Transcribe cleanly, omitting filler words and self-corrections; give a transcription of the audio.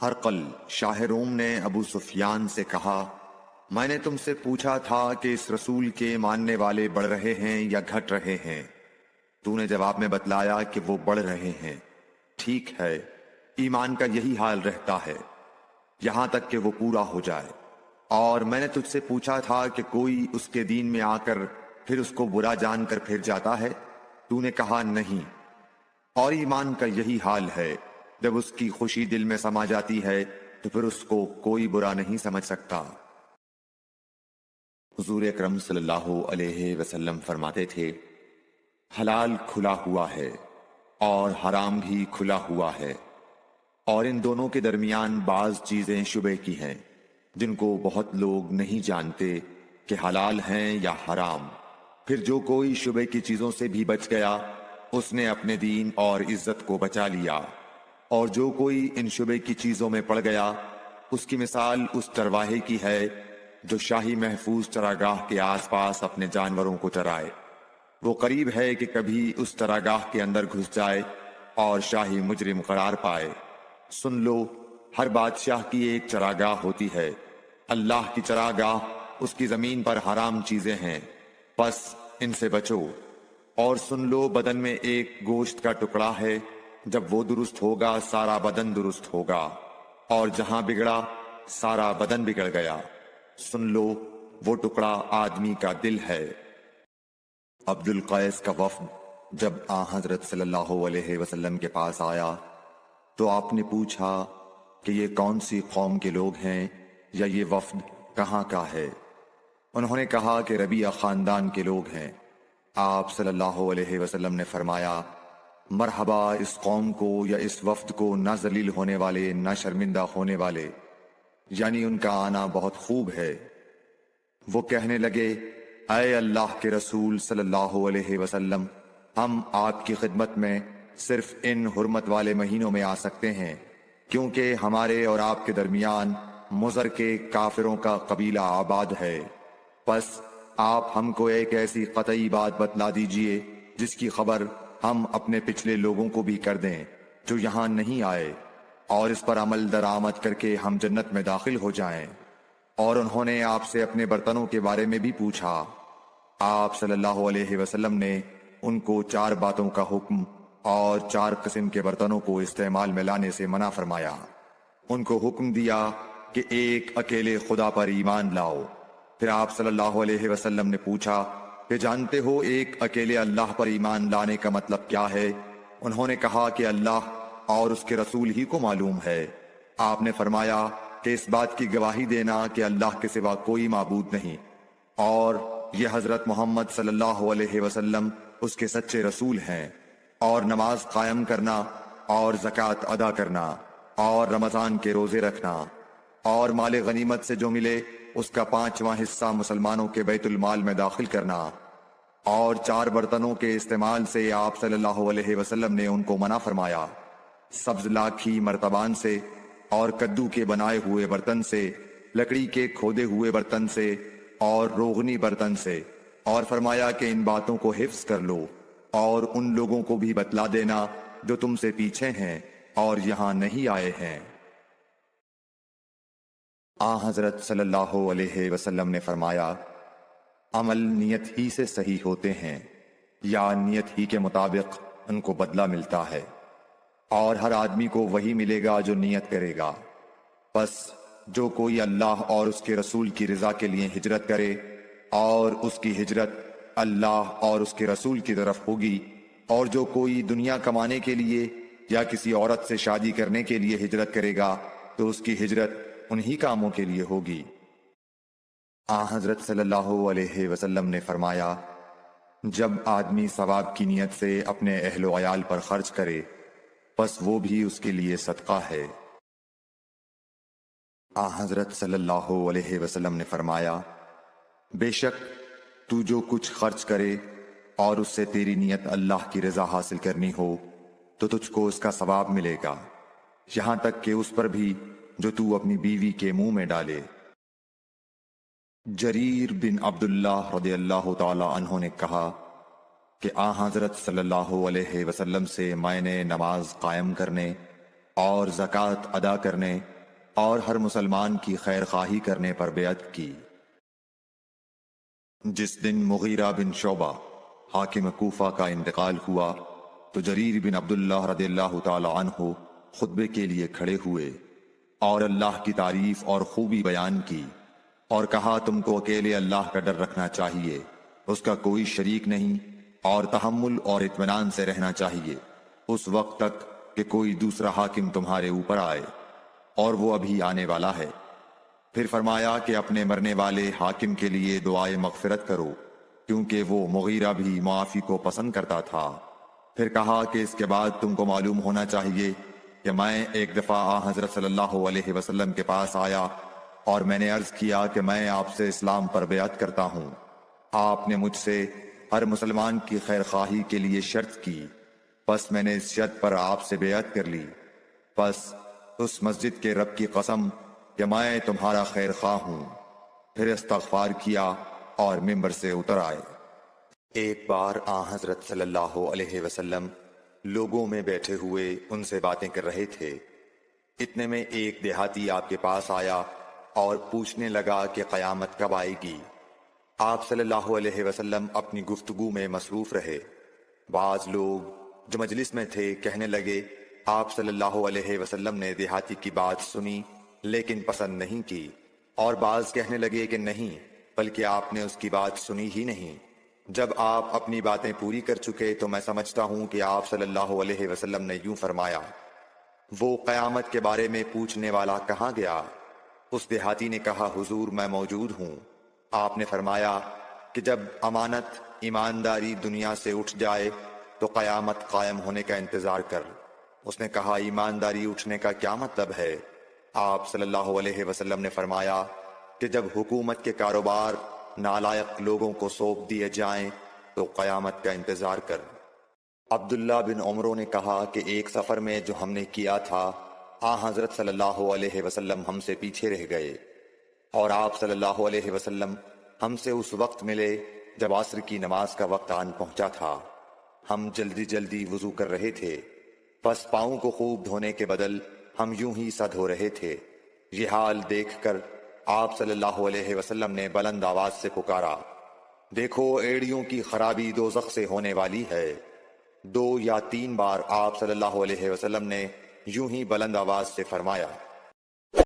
ہرقل شاہ روم نے ابو سفیان سے کہا، میں نے تم سے پوچھا تھا کہ اس رسول کے ماننے والے بڑھ رہے ہیں یا گھٹ رہے ہیں؟ تو نے جواب میں بتلایا کہ وہ بڑھ رہے ہیں۔ ٹھیک ہے، ایمان کا یہی حال رہتا ہے یہاں تک کہ وہ پورا ہو جائے۔ اور میں نے تجھ سے پوچھا تھا کہ کوئی اس کے دین میں آ کر پھر اس کو برا جان کر پھر جاتا ہے؟ تو نے کہا نہیں۔ اور ایمان کا یہی حال ہے، جب اس کی خوشی دل میں سما جاتی ہے تو پھر اس کو کوئی برا نہیں سمجھ سکتا۔ حضور اکرم صلی اللہ علیہ وسلم فرماتے تھے، حلال کھلا ہوا ہے اور حرام بھی کھلا ہوا ہے، اور ان دونوں کے درمیان بعض چیزیں شبہ کی ہیں جن کو بہت لوگ نہیں جانتے کہ حلال ہیں یا حرام۔ پھر جو کوئی شبہ کی چیزوں سے بھی بچ گیا اس نے اپنے دین اور عزت کو بچا لیا، اور جو کوئی ان شبہ کی چیزوں میں پڑ گیا اس کی مثال اس چرواہے کی ہے جو شاہی محفوظ چراگاہ کے آس پاس اپنے جانوروں کو چرائے۔ وہ قریب ہے کہ کبھی اس چراگاہ کے اندر گھس جائے اور شاہی مجرم قرار پائے۔ سن لو، ہر بادشاہ کی ایک چراگاہ ہوتی ہے، اللہ کی چراگاہ اس کی زمین پر حرام چیزیں ہیں، پس ان سے بچو۔ اور سن لو، بدن میں ایک گوشت کا ٹکڑا ہے، جب وہ درست ہوگا سارا بدن درست ہوگا، اور جہاں بگڑا سارا بدن بگڑ گیا۔ سن لو، وہ ٹکڑا آدمی کا دل ہے۔ عبد القیس کا وفد جب حضرت صلی اللہ علیہ وسلم کے پاس آیا تو آپ نے پوچھا کہ یہ کون سی قوم کے لوگ ہیں یا یہ وفد کہاں کا ہے؟ انہوں نے کہا کہ ربیعہ خاندان کے لوگ ہیں۔ آپ صلی اللہ علیہ وسلم نے فرمایا، مرحبا اس قوم کو یا اس وفد کو، نہ ذلیل ہونے والے نہ شرمندہ ہونے والے، یعنی ان کا آنا بہت خوب ہے۔ وہ کہنے لگے، اے اللہ کے رسول صلی اللہ علیہ وسلم، ہم آپ کی خدمت میں صرف ان حرمت والے مہینوں میں آ سکتے ہیں، کیونکہ ہمارے اور آپ کے درمیان مضر کے کافروں کا قبیلہ آباد ہے۔ پس آپ ہم کو ایک ایسی قطعی بات بتلا دیجئے جس کی خبر ہم اپنے پچھلے لوگوں کو بھی کر دیں جو یہاں نہیں آئے، اور اس پر عمل درآمد کر کے ہم جنت میں داخل ہو جائیں۔ اور انہوں نے آپ سے اپنے برتنوں کے بارے میں بھی پوچھا۔ آپ صلی اللہ علیہ وسلم نے ان کو 4 باتوں کا حکم اور 4 قسم کے برتنوں کو استعمال میں لانے سے منع فرمایا۔ ان کو حکم دیا کہ ایک اکیلے خدا پر ایمان لاؤ۔ پھر آپ صلی اللہ علیہ وسلم نے پوچھا کہ جانتے ہو ایک اکیلے اللہ پر ایمان لانے کا مطلب کیا ہے؟ انہوں نے کہا کہ اللہ اور اس کے رسول ہی کو معلوم ہے۔ آپ نے فرمایا کہ اس بات کی گواہی دینا کہ اللہ کے سوا کوئی معبود نہیں، اور یہ حضرت محمد صلی اللہ علیہ وسلم اس کے سچے رسول ہیں، اور نماز قائم کرنا اور زکوٰۃ ادا کرنا اور رمضان کے روزے رکھنا، اور مال غنیمت سے جو ملے اس کا 5واں حصہ مسلمانوں کے بیت المال میں داخل کرنا، اور 4 برتنوں کے استعمال سے آپ صلی اللہ علیہ وسلم نے ان کو منع فرمایا، سبز لاکھی مرتبان سے اور کدو کے بنائے ہوئے برتن سے، لکڑی کے کھودے ہوئے برتن سے اور روغنی برتن سے، اور فرمایا کہ ان باتوں کو حفظ کر لو اور ان لوگوں کو بھی بتلا دینا جو تم سے پیچھے ہیں اور یہاں نہیں آئے ہیں۔ حضرت صلی اللہ علیہ وسلم نے فرمایا، عمل نیت ہی سے صحیح ہوتے ہیں یا نیت ہی کے مطابق ان کو بدلہ ملتا ہے، اور ہر آدمی کو وہی ملے گا جو نیت کرے گا۔ پس جو کوئی اللہ اور اس کے رسول کی رضا کے لیے ہجرت کرے اور اس کی ہجرت اللہ اور اس کے رسول کی طرف ہوگی، اور جو کوئی دنیا کمانے کے لیے یا کسی عورت سے شادی کرنے کے لیے ہجرت کرے گا تو اس کی ہجرت انہی کاموں کے لیے ہوگی۔ حضرت صلی اللہ علیہ وسلم نے فرمایا، جب آدمی ثواب کی نیت سے اپنے اہل و عیال پر خرچ کرے پس وہ بھی اس کے لیے صدقہ ہے۔ حضرت صلی اللہ علیہ وسلم نے فرمایا، بے شک تو جو کچھ خرچ کرے اور اس سے تیری نیت اللہ کی رضا حاصل کرنی ہو تو تجھ کو اس کا ثواب ملے گا، یہاں تک کہ اس پر بھی جو تو اپنی بیوی کے منہ میں ڈالے۔ جریر بن عبداللہ رضی اللہ تعالی عنہ نے کہا کہ حضرت صلی اللہ علیہ وسلم سے میں نے نماز قائم کرنے اور زکوٰۃ ادا کرنے اور ہر مسلمان کی خیر خواہی کرنے پر بیعت کی۔ جس دن مغیرہ بن شعبہ حاکم کوفہ کا انتقال ہوا تو جریر بن عبداللہ رضی اللہ تعالی عنہ خطبے کے لیے کھڑے ہوئے اور اللہ کی تعریف اور خوبی بیان کی اور کہا، تم کو اکیلے اللہ کا ڈر رکھنا چاہیے، اس کا کوئی شریک نہیں، اور تحمل اور اطمینان سے رہنا چاہیے اس وقت تک کہ کوئی دوسرا حاکم تمہارے اوپر آئے، اور وہ ابھی آنے والا ہے۔ پھر فرمایا کہ اپنے مرنے والے حاکم کے لیے دعائے مغفرت کرو، کیونکہ وہ مغیرہ بھی معافی کو پسند کرتا تھا۔ پھر کہا کہ اس کے بعد تم کو معلوم ہونا چاہیے کہ میں ایک دفعہ حضرت صلی اللہ علیہ وسلم کے پاس آیا اور میں نے عرض کیا کہ میں آپ سے اسلام پر بیعت کرتا ہوں۔ آپ نے مجھ سے ہر مسلمان کی خیر خواہی کے لیے شرط کی، پس میں نے اس شرط پر آپ سے بیعت کر لی۔ پس اس مسجد کے رب کی قسم کہ میں تمہارا خیر خواہ ہوں۔ پھر استغفار کیا اور ممبر سے اتر آئے۔ ایک بار حضرت صلی اللہ علیہ وسلم لوگوں میں بیٹھے ہوئے ان سے باتیں کر رہے تھے، اتنے میں ایک دیہاتی آپ کے پاس آیا اور پوچھنے لگا کہ قیامت کب آئے گی۔ آپ صلی اللہ علیہ وسلم اپنی گفتگو میں مصروف رہے۔ بعض لوگ جو مجلس میں تھے کہنے لگے، آپ صلی اللہ علیہ وسلم نے دیہاتی کی بات سنی لیکن پسند نہیں کی، اور بعض کہنے لگے کہ نہیں، بلکہ آپ نے اس کی بات سنی ہی نہیں۔ جب آپ اپنی باتیں پوری کر چکے تو میں سمجھتا ہوں کہ آپ صلی اللہ علیہ وسلم نے یوں فرمایا، وہ قیامت کے بارے میں پوچھنے والا کہاں گیا؟ اس دیہاتی نے کہا، حضور میں موجود ہوں۔ آپ نے فرمایا کہ جب امانت ایمانداری دنیا سے اٹھ جائے تو قیامت قائم ہونے کا انتظار کر۔ اس نے کہا، ایمانداری اٹھنے کا کیا مطلب ہے؟ آپ صلی اللہ علیہ وسلم نے فرمایا کہ جب حکومت کے کاروبار نالائق لوگوں کو سونپ دیے جائیں تو قیامت کا انتظار کر۔ عبداللہ بن عمرو نے کہا کہ ایک سفر میں جو ہم نے کیا تھا، حضرت صلی اللہ علیہ وسلم ہم سے پیچھے رہ گئے، اور آپ صلی اللہ علیہ وسلم ہم سے اس وقت ملے جب عصر کی نماز کا وقت آن پہنچا تھا۔ ہم جلدی جلدی وضو کر رہے تھے، پس پاؤں کو خوب دھونے کے بدل ہم یوں ہی سا دھو رہے تھے۔ یہ حال دیکھ کر آپ صلی اللہ علیہ وسلم نے بلند آواز سے پکارا، دیکھو ایڑیوں کی خرابی دوزخ سے ہونے والی ہے۔ 2 یا 3 بار آپ صلی اللہ علیہ وسلم نے یوں ہی بلند آواز سے فرمایا۔